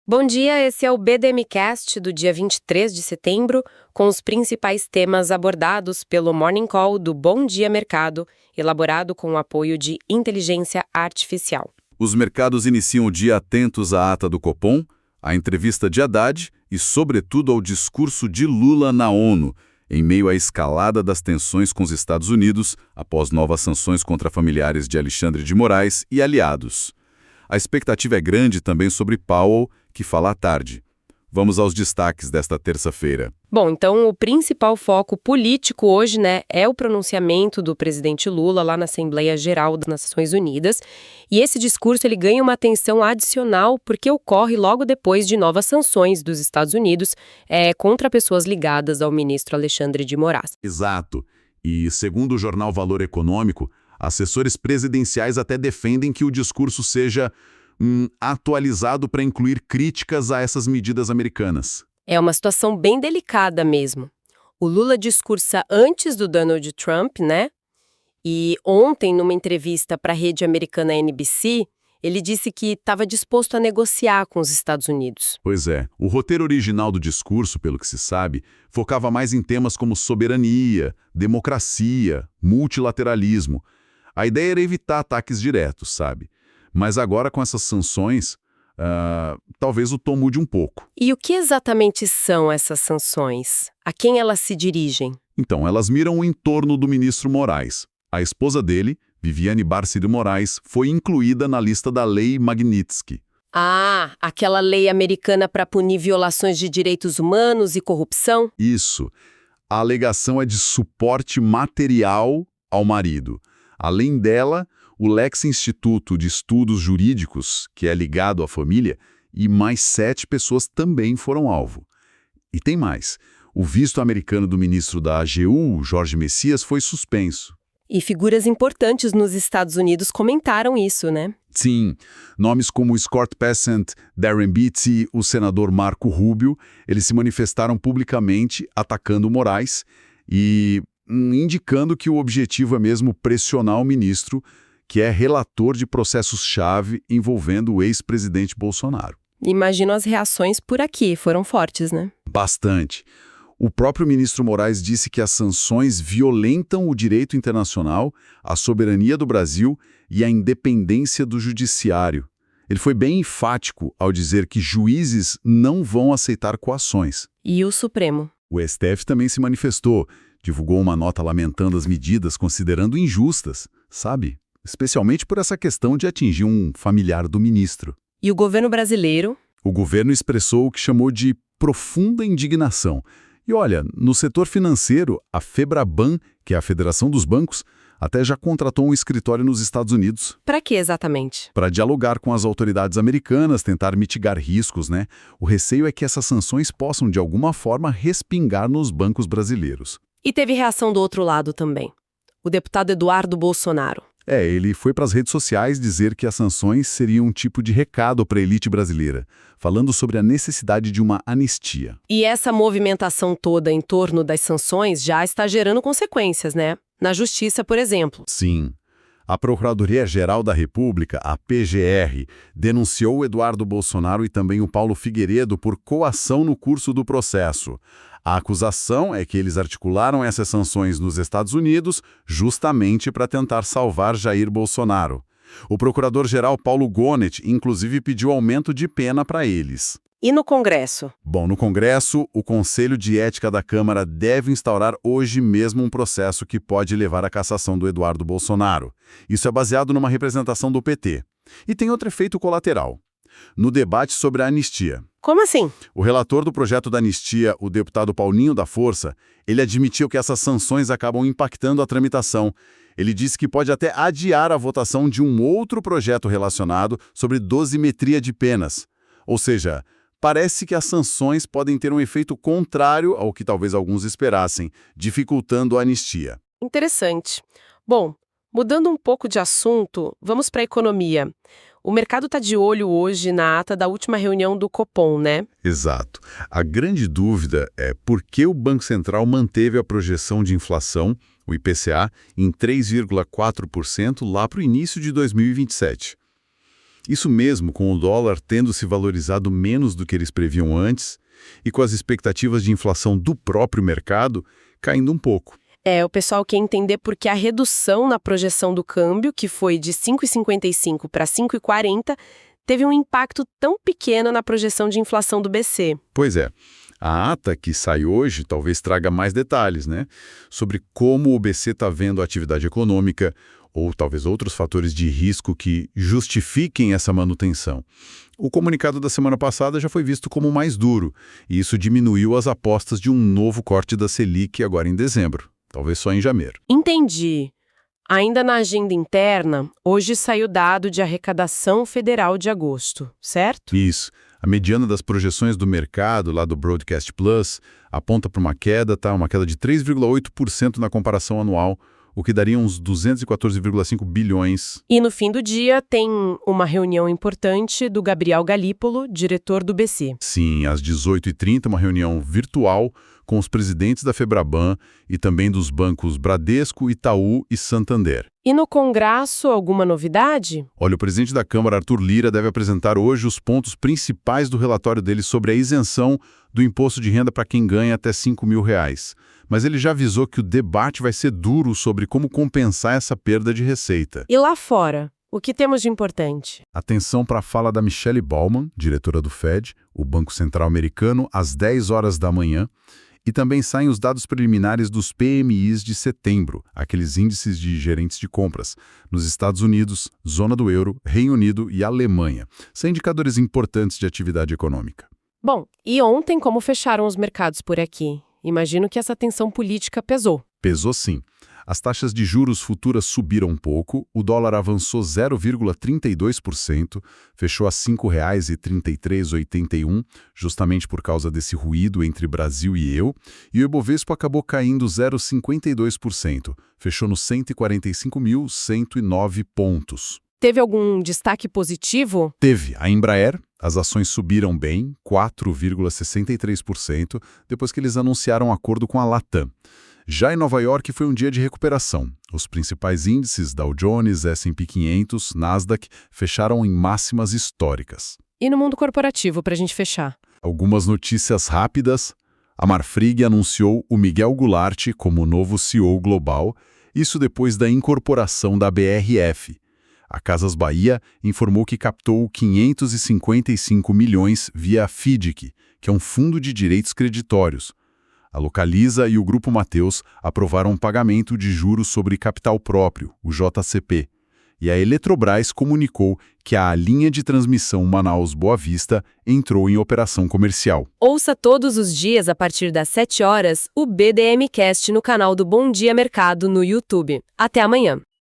Bom dia, esse é o BDMcast do dia 23 de setembro, com os principais temas abordados pelo Morning Call do Bom Dia Mercado, elaborado com o apoio de inteligência artificial. Os mercados iniciam o dia atentos à ata do Copom, à entrevista de Haddad e, sobretudo, ao discurso de Lula na ONU, em meio à escalada das tensões com os Estados Unidos após novas sanções contra familiares de Alexandre de Moraes e aliados. A expectativa é grande também sobre Powell, que fala à tarde. Vamos aos destaques desta terça-feira. Bom, então o principal foco político hoje, é o pronunciamento do presidente Lula lá na Assembleia Geral das Nações Unidas. E esse discurso ele ganha uma atenção adicional porque ocorre logo depois de novas sanções dos Estados Unidos contra pessoas ligadas ao ministro Alexandre de Moraes. Exato. E, segundo o jornal Valor Econômico, assessores presidenciais até defendem que o discurso seja atualizado para incluir críticas a essas medidas americanas. É uma situação bem delicada mesmo. O Lula discursa antes do Donald Trump, E ontem, numa entrevista para a rede americana NBC, ele disse que estava disposto a negociar com os Estados Unidos. Pois é, o roteiro original do discurso, pelo que se sabe, focava mais em temas como soberania, democracia, multilateralismo. A ideia era evitar ataques diretos, sabe? Mas agora, com essas sanções, talvez o tom mude um pouco. E o que exatamente são essas sanções? A quem elas se dirigem? Então, elas miram o entorno do ministro Moraes. A esposa dele, Viviane Barcide Moraes, foi incluída na lista da Lei Magnitsky. Ah, aquela lei americana para punir violações de direitos humanos e corrupção? Isso. A alegação é de suporte material ao marido. Além dela, o Lex Instituto de Estudos Jurídicos, que é ligado à família, e mais 7 pessoas também foram alvo. E tem mais. O visto americano do ministro da AGU, Jorge Messias, foi suspenso. E figuras importantes nos Estados Unidos comentaram isso, Sim, nomes como Scott Bessent, Darren Beatty, o senador Marco Rubio, eles se manifestaram publicamente atacando Moraes e indicando que o objetivo é mesmo pressionar o ministro, que é relator de processos-chave envolvendo o ex-presidente Bolsonaro. Imagino as reações por aqui, foram fortes, Bastante. O próprio ministro Moraes disse que as sanções violentam o direito internacional, a soberania do Brasil e a independência do judiciário. Ele foi bem enfático ao dizer que juízes não vão aceitar coações. E o Supremo? O STF também se manifestou, divulgou uma nota lamentando as medidas, considerando injustas, sabe? Especialmente por essa questão de atingir um familiar do ministro. E o governo brasileiro? O governo expressou o que chamou de profunda indignação. E olha, no setor financeiro, a FEBRABAN, que é a Federação dos Bancos, até já contratou um escritório nos Estados Unidos. Para que exatamente? Para dialogar com as autoridades americanas, tentar mitigar riscos, O receio é que essas sanções possam, de alguma forma, respingar nos bancos brasileiros. E teve reação do outro lado também. O deputado Eduardo Bolsonaro. Ele foi para as redes sociais dizer que as sanções seriam um tipo de recado para a elite brasileira, falando sobre a necessidade de uma anistia. E essa movimentação toda em torno das sanções já está gerando consequências, Na justiça, por exemplo. Sim. A Procuradoria-Geral da República, a PGR, denunciou o Eduardo Bolsonaro e também o Paulo Figueiredo por coação no curso do processo. A acusação é que eles articularam essas sanções nos Estados Unidos justamente para tentar salvar Jair Bolsonaro. O procurador-geral Paulo Gonet, inclusive, pediu aumento de pena para eles. E no Congresso? Bom, no Congresso, o Conselho de Ética da Câmara deve instaurar hoje mesmo um processo que pode levar à cassação do Eduardo Bolsonaro. Isso é baseado numa representação do PT. E tem outro efeito colateral. No debate sobre a anistia. Como assim? O relator do projeto da anistia, o deputado Paulinho da Força, ele admitiu que essas sanções acabam impactando a tramitação. Ele disse que pode até adiar a votação de um outro projeto relacionado sobre dosimetria de penas. Ou seja, parece que as sanções podem ter um efeito contrário ao que talvez alguns esperassem, dificultando a anistia. Interessante. Bom, mudando um pouco de assunto, vamos para a economia. O mercado está de olho hoje na ata da última reunião do Copom, Exato. A grande dúvida é por que o Banco Central manteve a projeção de inflação, o IPCA, em 3,4% lá para o início de 2027. Isso mesmo, com o dólar tendo se valorizado menos do que eles previam antes e com as expectativas de inflação do próprio mercado caindo um pouco. O pessoal quer entender por que a redução na projeção do câmbio, que foi de 5,55 para 5,40, teve um impacto tão pequeno na projeção de inflação do BC. Pois é. A ata que sai hoje talvez traga mais detalhes, né? Sobre como o BC está vendo a atividade econômica ou talvez outros fatores de risco que justifiquem essa manutenção. O comunicado da semana passada já foi visto como mais duro, e isso diminuiu as apostas de um novo corte da Selic agora em dezembro, talvez só em janeiro. Entendi. Ainda na agenda interna, hoje saiu dado de arrecadação federal de agosto, certo? Isso. A mediana das projeções do mercado, lá do Broadcast Plus, aponta para uma queda de 3,8% na comparação anual, o que daria uns 214,5 bilhões. E no fim do dia tem uma reunião importante do Gabriel Galípolo, diretor do BC. Sim, às 18h30, uma reunião virtual com os presidentes da Febraban e também dos bancos Bradesco, Itaú e Santander. E no Congresso, alguma novidade? Olha, o presidente da Câmara, Arthur Lira, deve apresentar hoje os pontos principais do relatório dele sobre a isenção do imposto de renda para quem ganha até R$5.000. Mas ele já avisou que o debate vai ser duro sobre como compensar essa perda de receita. E lá fora, o que temos de importante? Atenção para a fala da Michelle Bowman, diretora do Fed, o Banco Central Americano, às 10 horas da manhã. E também saem os dados preliminares dos PMIs de setembro, aqueles índices de gerentes de compras, nos Estados Unidos, Zona do Euro, Reino Unido e Alemanha. São indicadores importantes de atividade econômica. Bom, e ontem como fecharam os mercados por aqui? Imagino que essa tensão política pesou. Pesou sim. As taxas de juros futuras subiram um pouco, o dólar avançou 0,32%, fechou a R$ 5,3381, justamente por causa desse ruído entre Brasil e eu, e o Ibovespa acabou caindo 0,52%, fechou nos 145.109 pontos. Teve algum destaque positivo? Teve. A Embraer, as ações subiram bem, 4,63%, depois que eles anunciaram um acordo com a Latam. Já em Nova York foi um dia de recuperação. Os principais índices, Dow Jones, S&P 500, Nasdaq, fecharam em máximas históricas. E no mundo corporativo, para a gente fechar? Algumas notícias rápidas. A Marfrig anunciou o Miguel Gulart como novo CEO global, isso depois da incorporação da BRF. A Casas Bahia informou que captou 555 milhões via a FIDC, que é um fundo de direitos creditórios. A Localiza e o Grupo Mateus aprovaram um pagamento de juros sobre capital próprio, o JCP. E a Eletrobras comunicou que a linha de transmissão Manaus-Boa Vista entrou em operação comercial. Ouça todos os dias, a partir das 7 horas, o BDMcast no canal do Bom Dia Mercado no YouTube. Até amanhã!